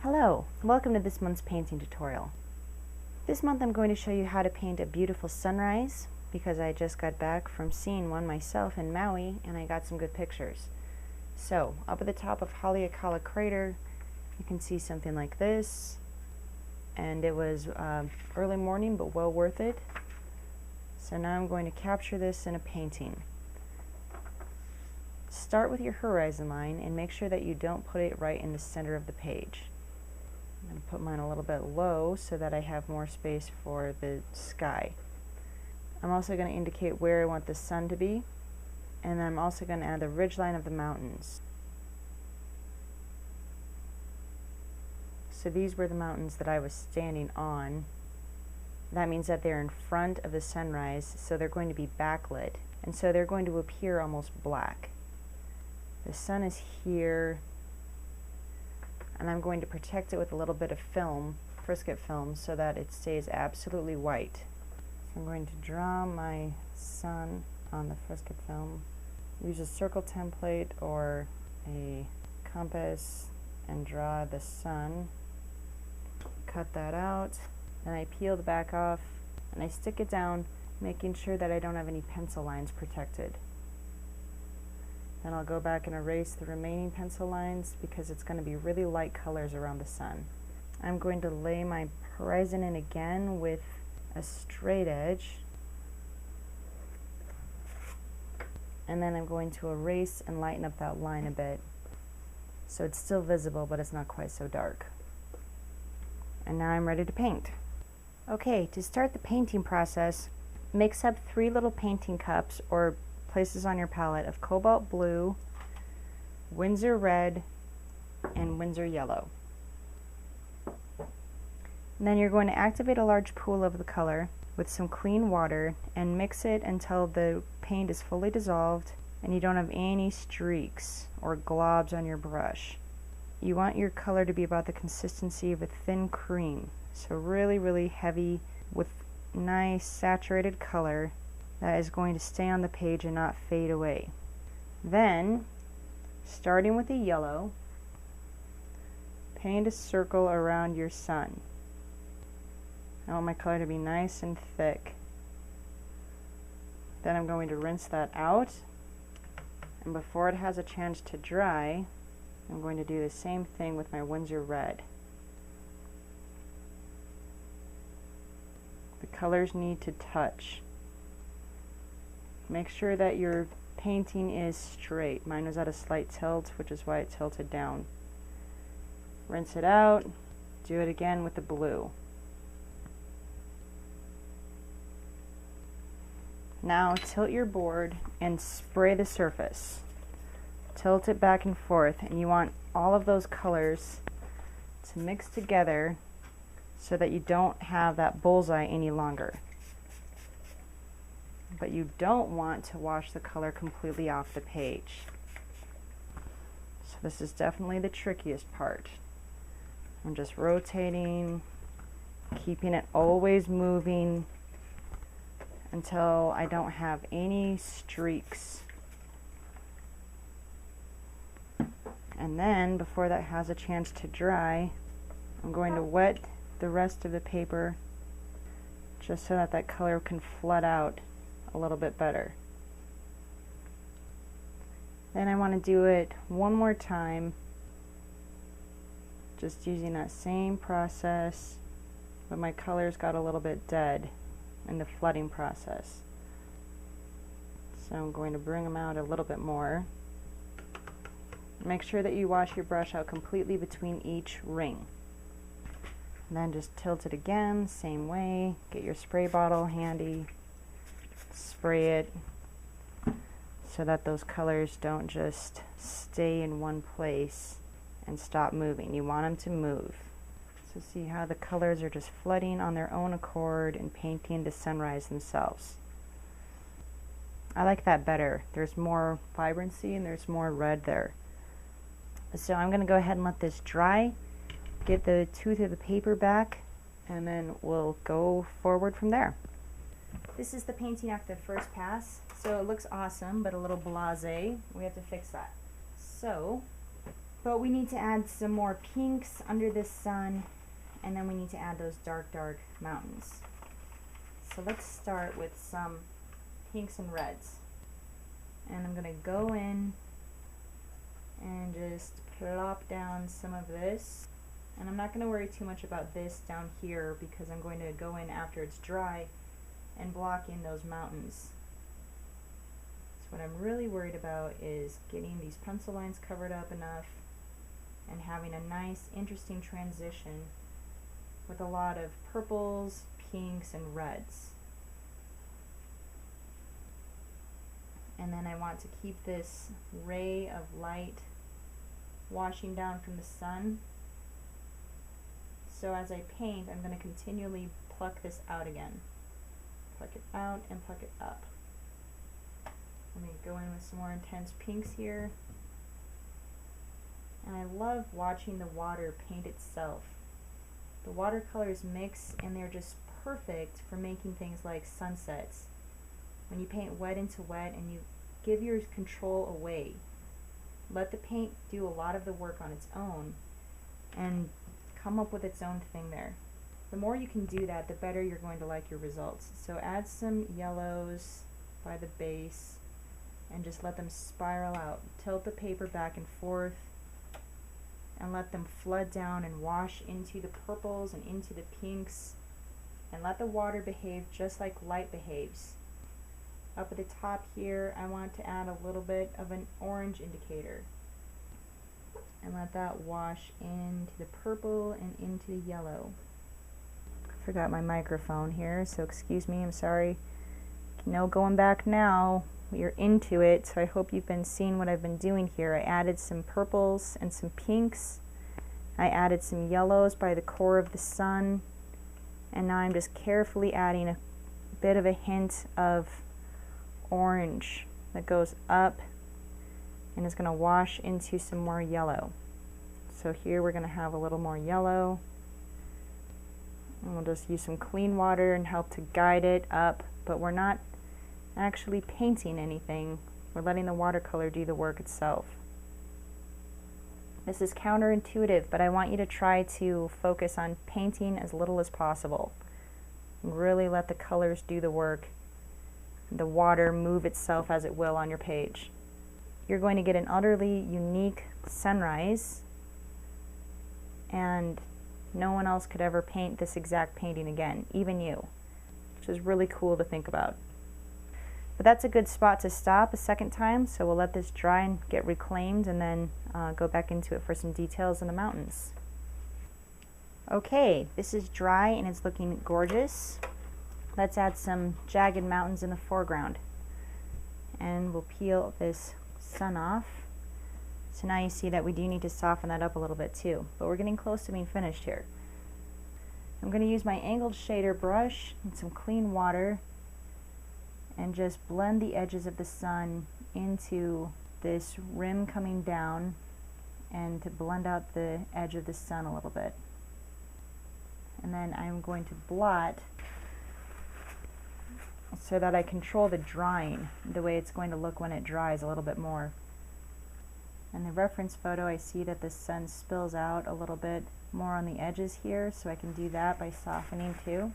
Hello, welcome to this month's painting tutorial. This month I'm going to show you how to paint a beautiful sunrise because I just got back from seeing one myself in Maui and I got some good pictures. So, up at the top of Haleakala Crater you can see something like this, and it was early morning but well worth it. So now I'm going to capture this in a painting. Start with your horizon line and make sure that you don't put it right in the center of the page. I'm going to put mine a little bit low so that I have more space for the sky. I'm also going to indicate where I want the sun to be, and I'm also going to add the ridgeline of the mountains. So these were the mountains that I was standing on. That means that they're in front of the sunrise, so they're going to be backlit, and so they're going to appear almost black. The sun is here, and I'm going to protect it with a little bit of film, Frisket film, so that it stays absolutely white. So I'm going to draw my sun on the Frisket film. Use a circle template or a compass and draw the sun. Cut that out. Then I peel the back off and I stick it down, making sure that I don't have any pencil lines protected. Then I'll go back and erase the remaining pencil lines because it's going to be really light colors around the sun. I'm going to lay my horizon in again with a straight edge, and then I'm going to erase and lighten up that line a bit so it's still visible but it's not quite so dark. And now I'm ready to paint. Okay, to start the painting process, mix up 3 little painting cups or places on your palette of cobalt blue, Winsor red, and Winsor yellow. And then you're going to activate a large pool of the color with some clean water and mix it until the paint is fully dissolved and you don't have any streaks or globs on your brush. You want your color to be about the consistency of a thin cream, so really heavy with nice saturated color that is going to stay on the page and not fade away. Then, starting with the yellow, paint a circle around your sun. I want my color to be nice and thick. Then I'm going to rinse that out, and before it has a chance to dry, I'm going to do the same thing with my Winsor red. The colors need to touch. Make sure that your painting is straight. Mine was at a slight tilt, which is why it tilted down. Rinse it out. Do it again with the blue. Now tilt your board and spray the surface. Tilt it back and forth, and you want all of those colors to mix together so that you don't have that bullseye any longer. But you don't want to wash the color completely off the page. So this is definitely the trickiest part. I'm just rotating, keeping it always moving until I don't have any streaks. And then, before that has a chance to dry, I'm going to wet the rest of the paper just so that that color can flood out a little bit better. Then I want to do it one more time, just using that same process, but my colors got a little bit dead in the flooding process. So I'm going to bring them out a little bit more. Make sure that you wash your brush out completely between each ring. And then just tilt it again, same way. Get your spray bottle handy. Spray it so that those colors don't just stay in one place and stop moving. You want them to move. So see how the colors are just flooding on their own accord and painting the sunrise themselves. I like that better. There's more vibrancy and there's more red there. So I'm going to go ahead and let this dry, get the tooth of the paper back, and then we'll go forward from there. This is the painting after the first pass, so it looks awesome but a little blasé. We have to fix that. So But we need to add some more pinks under this sun, and then we need to add those dark mountains. So let's start with some pinks and reds. And I'm gonna go in and just plop down some of this. And I'm not gonna worry too much about this down here because I'm going to go in after it's dry and block in those mountains. So what I'm really worried about is getting these pencil lines covered up enough and having a nice, interesting transition with a lot of purples, pinks, and reds. And then I want to keep this ray of light washing down from the sun. So as I paint, I'm going to continually pluck this out again. Pluck it out and pluck it up. I'm going to go in with some more intense pinks here. And I love watching the water paint itself. The watercolors mix and they're just perfect for making things like sunsets. When you paint wet into wet and you give your control away. Let the paint do a lot of the work on its own and come up with its own thing there. The more you can do that, the better you're going to like your results. So add some yellows by the base and just let them spiral out. Tilt the paper back and forth and let them flood down and wash into the purples and into the pinks, and let the water behave just like light behaves. Up at the top here, I want to add a little bit of an orange indicator and let that wash into the purple and into the yellow. I forgot my microphone here, so excuse me, I'm sorry. No going back now. You're into it, so I hope you've been seeing what I've been doing here. I added some purples and some pinks. I added some yellows by the core of the sun, and now I'm just carefully adding a bit of a hint of orange that goes up and is going to wash into some more yellow. So here we're going to have a little more yellow, and we'll just use some clean water and help to guide it up, but we're not actually painting anything. We're letting the watercolor do the work itself. This is counterintuitive, but I want you to try to focus on painting as little as possible. Really let the colors do the work, the water move itself as it will on your page. You're going to get an utterly unique sunrise, and no one else could ever paint this exact painting again, even you, which is really cool to think about. But that's a good spot to stop a second time, so we'll let this dry and get reclaimed and then go back into it for some details in the mountains. Okay, this is dry and it's looking gorgeous. Let's add some jagged mountains in the foreground. And we'll peel this sun off. So now you see that we do need to soften that up a little bit too, but we're getting close to being finished here. I'm going to use my angled shader brush and some clean water and just blend the edges of the sun into this rim coming down and to blend out the edge of the sun a little bit. And then I'm going to blot so that I control the drying, the way it's going to look when it dries a little bit more. In the reference photo, I see that the sun spills out a little bit more on the edges here, so I can do that by softening too.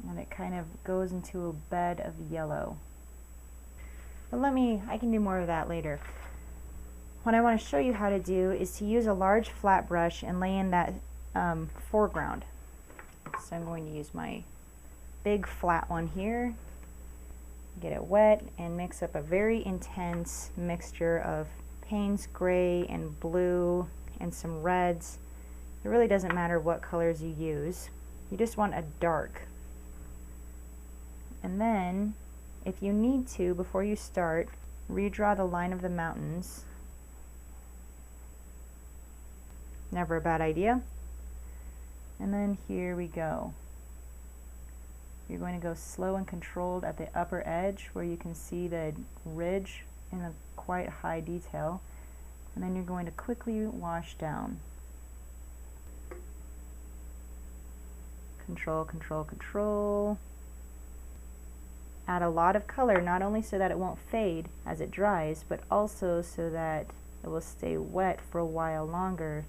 And it kind of goes into a bed of yellow. But I can do more of that later. What I want to show you how to do is to use a large flat brush and lay in that foreground. So I'm going to use my big flat one here, get it wet, and mix up a very intense mixture of Payne's gray and blue and some reds. It really doesn't matter what colors you use. You just want a dark. And then, if you need to, before you start, redraw the line of the mountains. Never a bad idea. And then here we go. You're going to go slow and controlled at the upper edge where you can see the ridge in a quite high detail. And then you're going to quickly wash down. Control, control, control. Add a lot of color, not only so that it won't fade as it dries, but also so that it will stay wet for a while longer,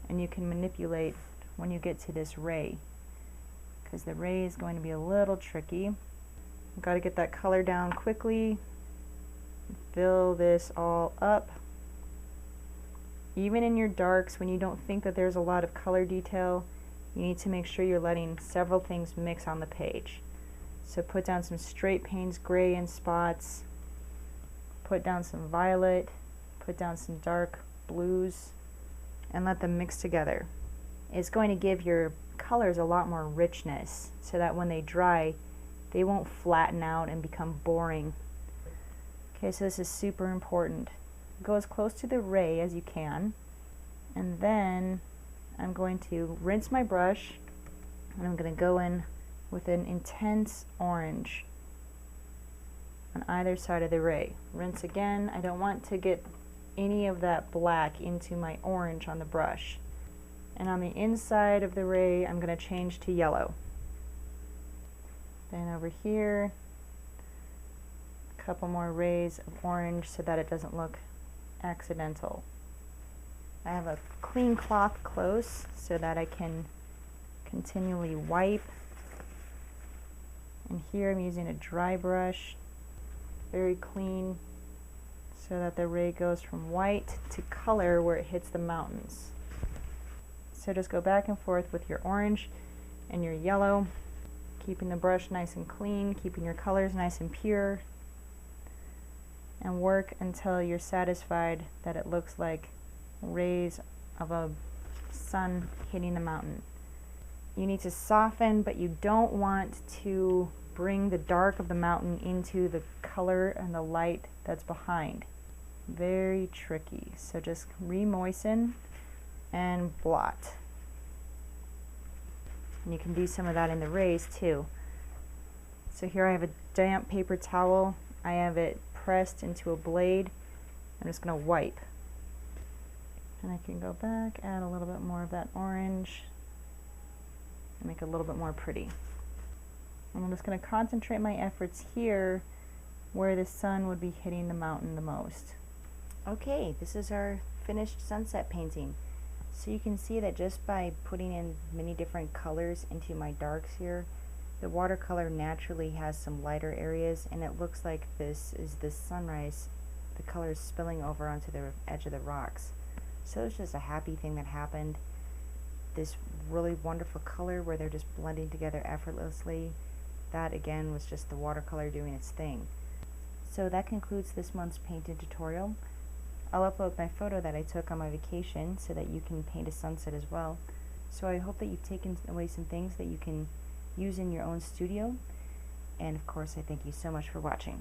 and you can manipulate when you get to this ray, because the ray is going to be a little tricky. You've got to get that color down quickly, fill this all up. Even in your darks, when you don't think that there's a lot of color detail, you need to make sure you're letting several things mix on the page. So put down some straight Payne's gray in spots, put down some violet, put down some dark blues, and let them mix together. It's going to give your colors a lot more richness, so that when they dry, they won't flatten out and become boring. Okay, so this is super important. Go as close to the ray as you can, and then I'm going to rinse my brush, and I'm going to go in with an intense orange on either side of the ray. Rinse again. I don't want to get any of that black into my orange on the brush. And on the inside of the ray, I'm going to change to yellow. Then over here, a couple more rays of orange so that it doesn't look accidental. I have a clean cloth close so that I can continually wipe. And here I'm using a dry brush, very clean, so that the ray goes from white to color where it hits the mountains. So just go back and forth with your orange and your yellow, keeping the brush nice and clean, keeping your colors nice and pure, and work until you're satisfied that it looks like rays of a sun hitting the mountain. You need to soften, but you don't want to bring the dark of the mountain into the color and the light that's behind. Very tricky. So just re-moisten and blot. And you can do some of that in the rays too. So here I have a damp paper towel. I have it pressed into a blade. I'm just going to wipe. And I can go back, add a little bit more of that orange, and make it a little bit more pretty. And I'm just going to concentrate my efforts here where the sun would be hitting the mountain the most. Okay, this is our finished sunset painting. So you can see that just by putting in many different colors into my darks here, the watercolor naturally has some lighter areas, and it looks like this is the sunrise. The color is spilling over onto the edge of the rocks. So it's just a happy thing that happened. This really wonderful color where they're just blending together effortlessly. That again was just the watercolor doing its thing. So that concludes this month's painting tutorial. I'll upload my photo that I took on my vacation so that you can paint a sunset as well. So I hope that you've taken away some things that you can use in your own studio. And of course, I thank you so much for watching.